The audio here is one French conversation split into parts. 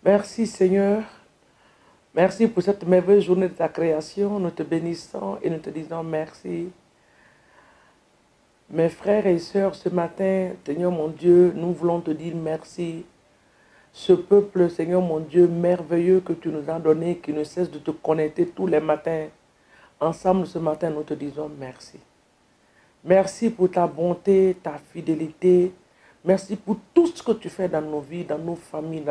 Merci Seigneur. Merci pour cette merveilleuse journée de ta création. Nous te bénissons et nous te disons merci. Mes frères et sœurs, ce matin, Seigneur mon Dieu, nous voulons te dire merci. Ce peuple, Seigneur mon Dieu, merveilleux que tu nous as donné, qui ne cesse de te connecter tous les matins. Ensemble, ce matin, nous te disons merci. Merci pour ta bonté, ta fidélité. Merci pour tout ce que tu fais dans nos vies, dans nos familles,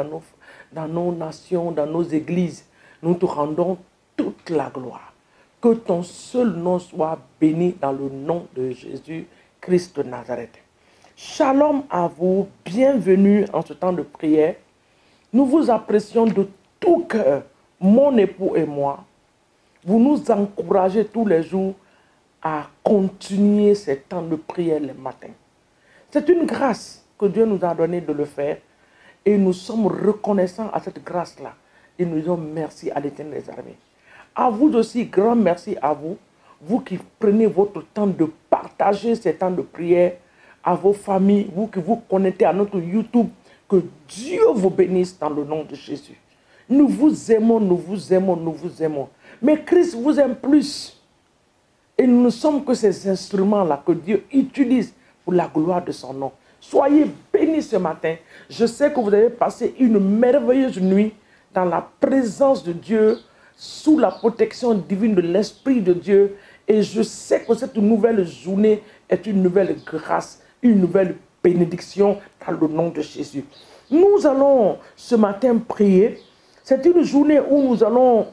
dans nos nations, dans nos églises. Nous te rendons toute la gloire. Que ton seul nom soit béni dans le nom de Jésus-Christ de Nazareth. Shalom à vous, bienvenue en ce temps de prière. Nous vous apprécions de tout cœur, mon époux et moi. Vous nous encouragez tous les jours à continuer ces temps de prière les matins. C'est une grâce que Dieu nous a donnée de le faire et nous sommes reconnaissants à cette grâce-là. Et nous disons merci à l'Éternel des armées. À vous aussi, grand merci à vous, vous qui prenez votre temps de partager ces temps de prière à vos familles, vous qui vous connectez à notre YouTube. Que Dieu vous bénisse dans le nom de Jésus. Nous vous aimons, nous vous aimons, nous vous aimons. Mais Christ vous aime plus. Et nous ne sommes que ces instruments-là que Dieu utilise pour la gloire de son nom. Soyez bénis ce matin. Je sais que vous avez passé une merveilleuse nuit dans la présence de Dieu, sous la protection divine de l'Esprit de Dieu. Et je sais que cette nouvelle journée est une nouvelle grâce, une nouvelle bénédiction dans le nom de Jésus. Nous allons ce matin prier. C'est une journée où nous allons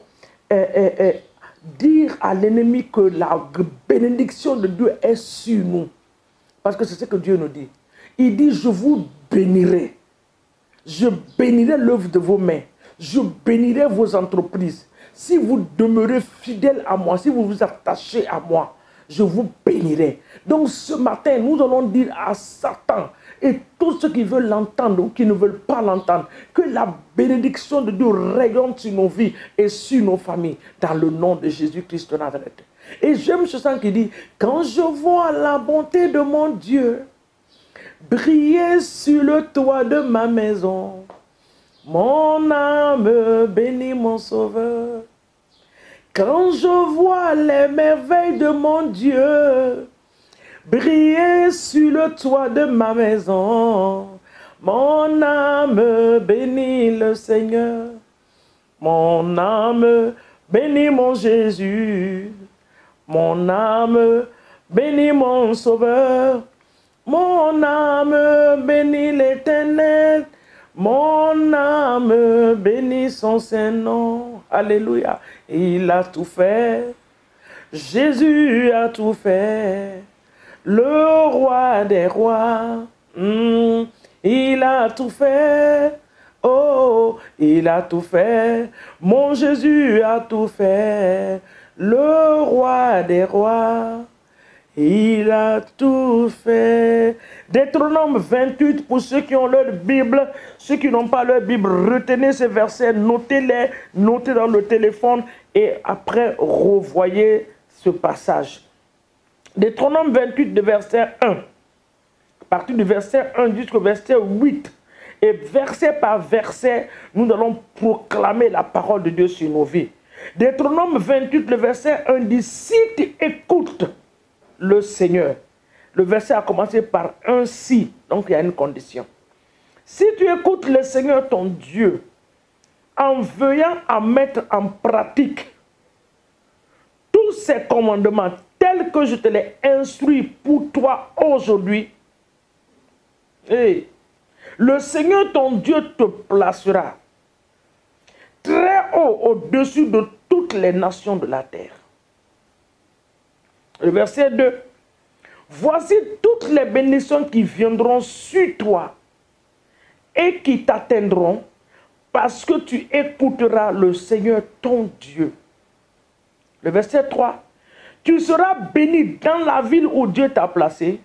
dire à l'ennemi que la bénédiction de Dieu est sur nous. Parce que c'est ce que Dieu nous dit. Il dit, je vous bénirai. Je bénirai l'œuvre de vos mains. Je bénirai vos entreprises. Si vous demeurez fidèles à moi, si vous vous attachez à moi, je vous bénirai. Donc ce matin, nous allons dire à Satan et tous ceux qui veulent l'entendre ou qui ne veulent pas l'entendre, que la bénédiction de Dieu rayonne sur nos vies et sur nos familles, dans le nom de Jésus-Christ de Nazareth. Et j'aime ce chant qui dit, quand je vois la bonté de mon Dieu briller sur le toit de ma maison, mon âme bénit mon Sauveur. Quand je vois les merveilles de mon Dieu briller sur le toit de ma maison, mon âme bénit le Seigneur. Mon âme bénit mon Jésus. Mon âme bénit mon Sauveur. Mon âme bénit l'Éternel. Mon âme bénit son Saint-Nom. Alléluia. Il a tout fait. Jésus a tout fait. Le roi des rois. Il a tout fait. Oh, il a tout fait. Mon Jésus a tout fait. Le roi des rois. Il a tout fait. Deutéronome 28, pour ceux qui ont leur Bible, ceux qui n'ont pas leur Bible, retenez ces versets, notez-les, notez dans le téléphone et après revoyez ce passage. Deutéronome 28, de verset 1, à partir du verset 1 jusqu'au verset 8, et verset par verset, nous allons proclamer la parole de Dieu sur nos vies. Deutéronome 28, le verset 1 dit, si tu écoutes le Seigneur. Le verset a commencé par un si, donc il y a une condition. Si tu écoutes le Seigneur ton Dieu, en veillant à mettre en pratique tous ces commandements tels que je te les instruis pour toi aujourd'hui, le Seigneur ton Dieu te placera très haut au-dessus de toutes les nations de la terre. Le verset 2. Voici toutes les bénédictions qui viendront sur toi et qui t'atteindront parce que tu écouteras le Seigneur ton Dieu. Le verset 3. Tu seras béni dans la ville où Dieu t'a placé.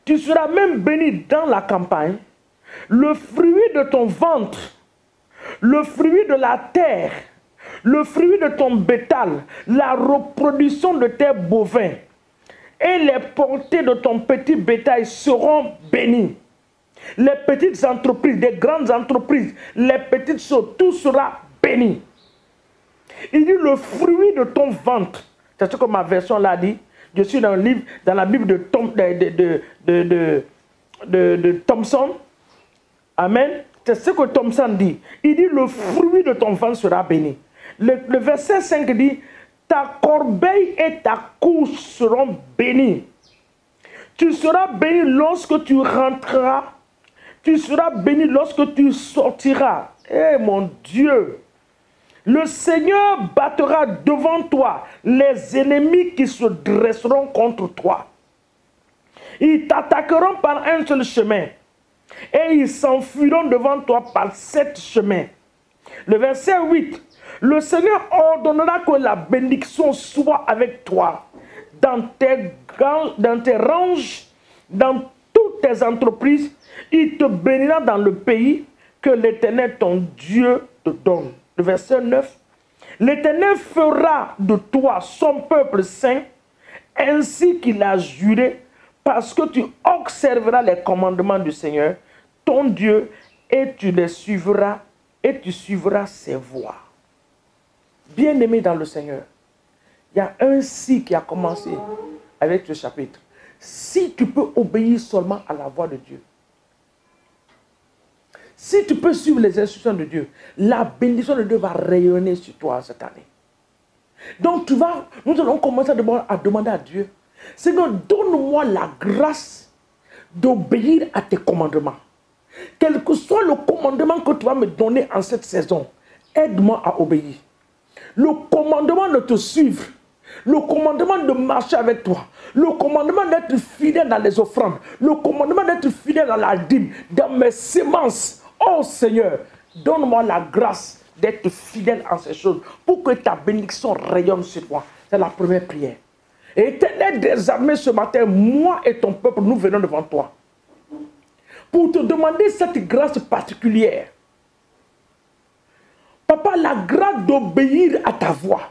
Tu seras même béni dans la campagne. Le fruit de ton ventre, le fruit de la terre, le fruit de ton bétail, la reproduction de tes bovins et les portées de ton petit bétail seront bénies. Les petites entreprises, des grandes entreprises, les petites choses, tout sera béni. Il dit le fruit de ton ventre. C'est ce que ma version l'a dit. Je suis dans, dans la Bible de Thompson. Amen. C'est ce que Thompson dit. Il dit le fruit de ton ventre sera béni. Le verset 5 dit ta corbeille et ta couche seront bénies. Tu seras béni lorsque tu rentreras. Tu seras béni lorsque tu sortiras. Eh mon Dieu! Le Seigneur battra devant toi les ennemis qui se dresseront contre toi. Ils t'attaqueront par un seul chemin et ils s'enfuiront devant toi par 7 chemins. Le verset 8. Le Seigneur ordonnera que la bénédiction soit avec toi dans tes ranges, dans toutes tes entreprises. Il te bénira dans le pays que l'Éternel ton Dieu te donne. Le verset 9. L'Éternel fera de toi son peuple saint, ainsi qu'il a juré, parce que tu observeras les commandements du Seigneur, ton Dieu, et tu les suivras, et tu suivras ses voies. Bien-aimé dans le Seigneur, il y a un si qui a commencé avec ce chapitre. Si tu peux obéir seulement à la voix de Dieu, si tu peux suivre les instructions de Dieu, la bénédiction de Dieu va rayonner sur toi cette année. Donc nous allons commencer à demander à Dieu, Seigneur, donne-moi la grâce d'obéir à tes commandements. Quel que soit le commandement que tu vas me donner en cette saison, aide-moi à obéir. Le commandement de te suivre, le commandement de marcher avec toi, le commandement d'être fidèle dans les offrandes, le commandement d'être fidèle dans la dîme, dans mes semences. Oh Seigneur, donne-moi la grâce d'être fidèle en ces choses pour que ta bénédiction rayonne sur moi. C'est la première prière. Et Éternel des armées, ce matin, moi et ton peuple, nous venons devant toi pour te demander cette grâce particulière. Papa, la grâce d'obéir à ta voix.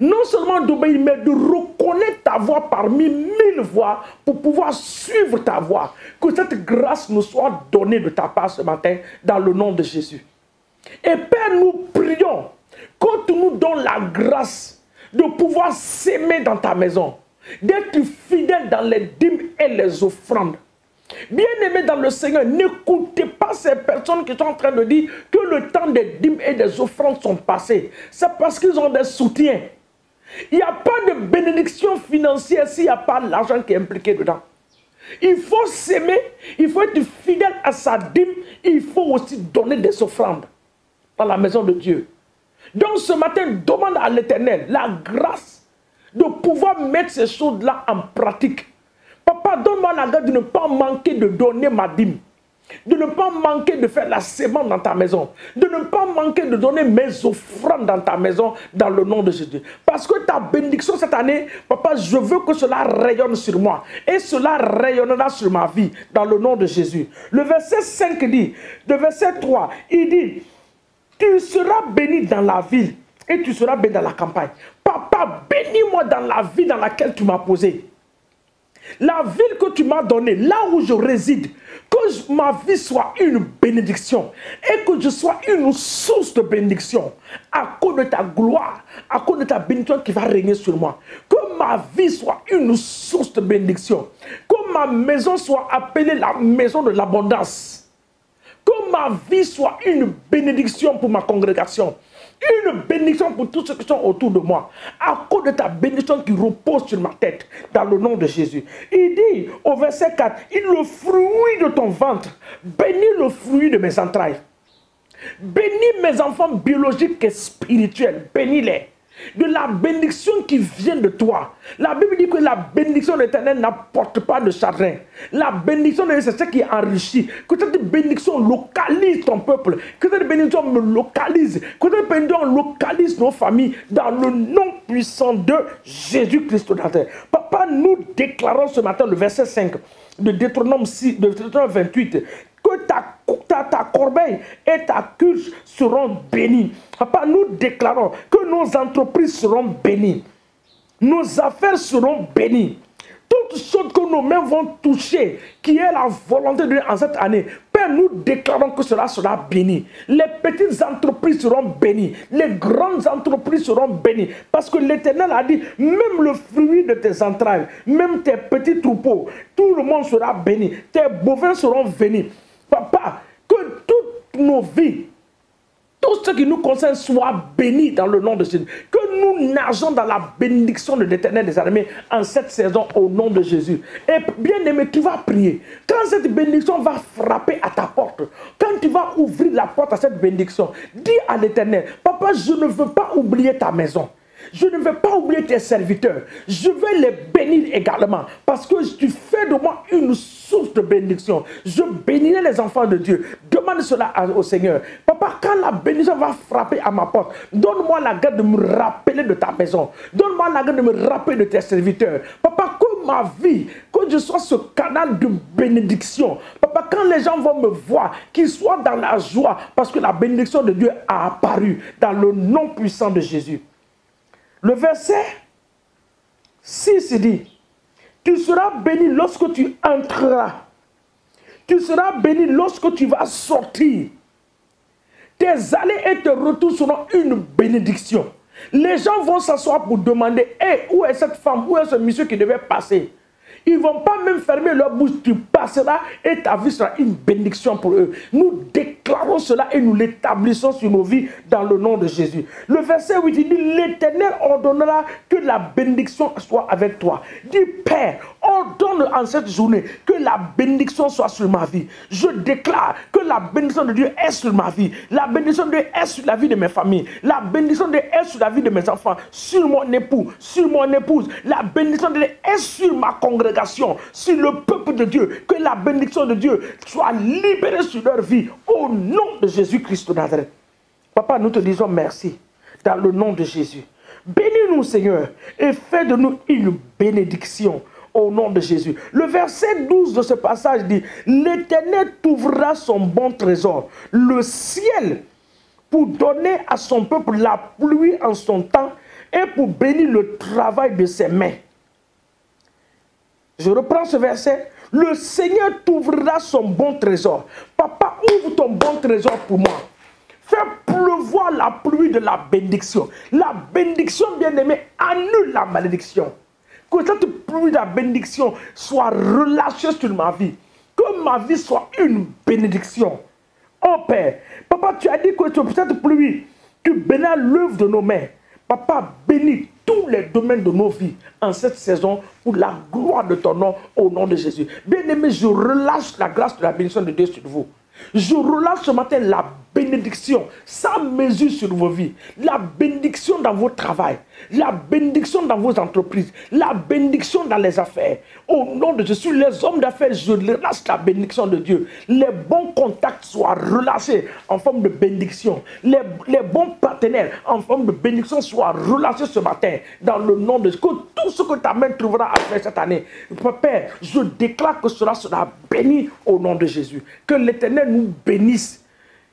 Non seulement d'obéir, mais de reconnaître ta voix parmi 1000 voix pour pouvoir suivre ta voix. Que cette grâce nous soit donnée de ta part ce matin dans le nom de Jésus. Et Père, nous prions que tu nous donnes la grâce de pouvoir s'aimer dans ta maison, d'être fidèle dans les dîmes et les offrandes. Bien-aimés dans le Seigneur, n'écoutez pas ces personnes qui sont en train de dire que le temps des dîmes et des offrandes sont passés. C'est parce qu'ils ont des soutiens. Il n'y a pas de bénédiction financière s'il n'y a pas l'argent qui est impliqué dedans. Il faut s'aimer, il faut être fidèle à sa dîme, il faut aussi donner des offrandes dans la maison de Dieu. Donc ce matin, demande à l'Éternel la grâce de pouvoir mettre ces choses-là en pratique. Papa, donne-moi la grâce de ne pas manquer de donner ma dîme, de ne pas manquer de faire la sémence dans ta maison, de ne pas manquer de donner mes offrandes dans ta maison, dans le nom de Jésus. Parce que ta bénédiction cette année, papa, je veux que cela rayonne sur moi. Et cela rayonnera sur ma vie, dans le nom de Jésus. Le verset 5 dit, le verset 3, il dit, tu seras béni dans la ville et tu seras béni dans la campagne. Papa, bénis-moi dans la vie dans laquelle tu m'as posé. La ville que tu m'as donnée, là où je réside, que ma vie soit une bénédiction et que je sois une source de bénédiction à cause de ta gloire, à cause de ta bénédiction qui va régner sur moi. Que ma vie soit une source de bénédiction. Que ma maison soit appelée la maison de l'abondance. Que ma vie soit une bénédiction pour ma congrégation. Une bénédiction pour tous ceux qui sont autour de moi. À cause de ta bénédiction qui repose sur ma tête. Dans le nom de Jésus. Il dit au verset 4. Il le fruit de ton ventre. Bénis le fruit de mes entrailles. Bénis mes enfants biologiques et spirituels. Bénis-les. De la bénédiction qui vient de toi. La Bible dit que la bénédiction de l'Éternel n'apporte pas de chagrin. La bénédiction de l'Éternel, c'est ce qui enrichit. Que cette bénédiction localise ton peuple. Que cette bénédiction me localise. Que cette bénédiction localise nos familles dans le nom puissant de Jésus-Christ de Nazareth. Papa, nous déclarons ce matin le verset 5 de Deutéronome 28. Que ta corbeille et ta cuche seront bénies. Papa, nous déclarons que nos entreprises seront bénies. Nos affaires seront bénies. Tout Toutes choses que nos mains vont toucher, qui est la volonté de Dieu en cette année, Père, nous déclarons que cela sera béni. Les petites entreprises seront bénies. Les grandes entreprises seront bénies. Parce que l'Éternel a dit, même le fruit de tes entrailles, même tes petits troupeaux, tout le monde sera béni. Tes bovins seront bénis. Papa, que toutes nos vies, tout ce qui nous concerne soit béni dans le nom de Jésus. Que nous nageons dans la bénédiction de l'Éternel des armées en cette saison au nom de Jésus. Et bien aimé, tu vas prier. Quand cette bénédiction va frapper à ta porte, quand tu vas ouvrir la porte à cette bénédiction, dis à l'Éternel, Papa, je ne veux pas oublier ta maison. Je ne vais pas oublier tes serviteurs. Je vais les bénir également. Parce que tu fais de moi une source de bénédiction. Je bénirai les enfants de Dieu. Demande cela au Seigneur. Papa, quand la bénédiction va frapper à ma porte, donne-moi la grâce de me rappeler de ta maison. Donne-moi la grâce de me rappeler de tes serviteurs. Papa, que ma vie, que je sois ce canal de bénédiction. Papa, quand les gens vont me voir, qu'ils soient dans la joie. Parce que la bénédiction de Dieu a apparu dans le nom puissant de Jésus. Le verset 6 dit, tu seras béni lorsque tu entreras. Tu seras béni lorsque tu vas sortir. Tes allées et tes retours seront une bénédiction. Les gens vont s'asseoir pour demander, hey, où est cette femme, où est ce monsieur qui devait passer? Ils ne vont pas même fermer leur bouche. Tu passeras et ta vie sera une bénédiction pour eux. Nous déclarons cela et nous l'établissons sur nos vies dans le nom de Jésus. Le verset 8 dit, l'Éternel ordonnera que la bénédiction soit avec toi. Dis, Père, ordonne en cette journée que la bénédiction soit sur ma vie. Je déclare que la bénédiction de Dieu est sur ma vie. La bénédiction de Dieu est sur la vie de mes familles. La bénédiction de Dieu est sur la vie de mes enfants, sur mon époux, sur mon épouse. La bénédiction de Dieu est sur ma congrégation, sur le peuple de Dieu. Que la bénédiction de Dieu soit libérée sur leur vie au nom de Jésus-Christ de Nazareth. Papa, nous te disons merci dans le nom de Jésus. Bénis-nous, Seigneur, et fais de nous une bénédiction au nom de Jésus. Le verset 12 de ce passage dit, l'Éternel t'ouvrira son bon trésor, le ciel, pour donner à son peuple la pluie en son temps et pour bénir le travail de ses mains. Je reprends ce verset. Le Seigneur t'ouvrira son bon trésor. Papa, ouvre ton bon trésor pour moi. Fais pleuvoir la pluie de la bénédiction. La bénédiction, bien-aimée, annule la malédiction. Que cette pluie de la bénédiction soit relâchée sur ma vie. Que ma vie soit une bénédiction. Oh Père, Papa, tu as dit que cette pluie, tu bénis l'œuvre de nos mains. Papa, bénis tous les domaines de nos vies en cette saison pour la gloire de ton nom au nom de Jésus. Bien-aimé, je relâche la grâce de la bénédiction de Dieu sur vous. Je relâche ce matin la bénédiction sans mesure sur vos vies. La bénédiction dans vos travails. La bénédiction dans vos entreprises. La bénédiction dans les affaires. Au nom de Jésus, les hommes d'affaires, je relâche la bénédiction de Dieu. Les bons contacts soient relâchés en forme de bénédiction. Les bons partenaires en forme de bénédiction soient relâchés ce matin. Dans le nom de Jésus. Que tout ce que ta main trouvera à faire cette année. Père, je déclare que cela sera béni au nom de Jésus. Que l'Éternel nous bénisse,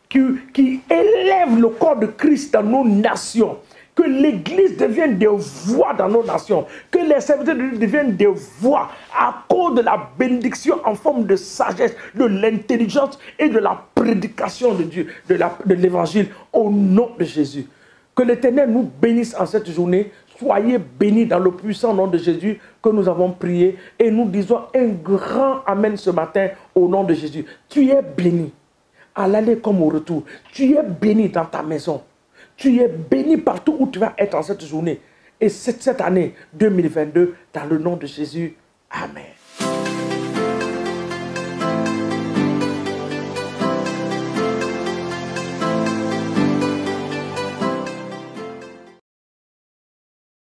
qui élève le corps de Christ dans nos nations, que l'Église devienne des voix dans nos nations, que les serviteurs de Dieu deviennent des voix à cause de la bénédiction en forme de sagesse, de l'intelligence et de la prédication de Dieu, de l'Évangile au nom de Jésus. Que l'Éternel nous bénisse en cette journée. Soyez bénis dans le puissant nom de Jésus que nous avons prié et nous disons un grand Amen ce matin au nom de Jésus. Tu es béni à l'aller comme au retour. Tu es béni dans ta maison. Tu es béni partout où tu vas être en cette journée. Et cette année 2022, dans le nom de Jésus. Amen.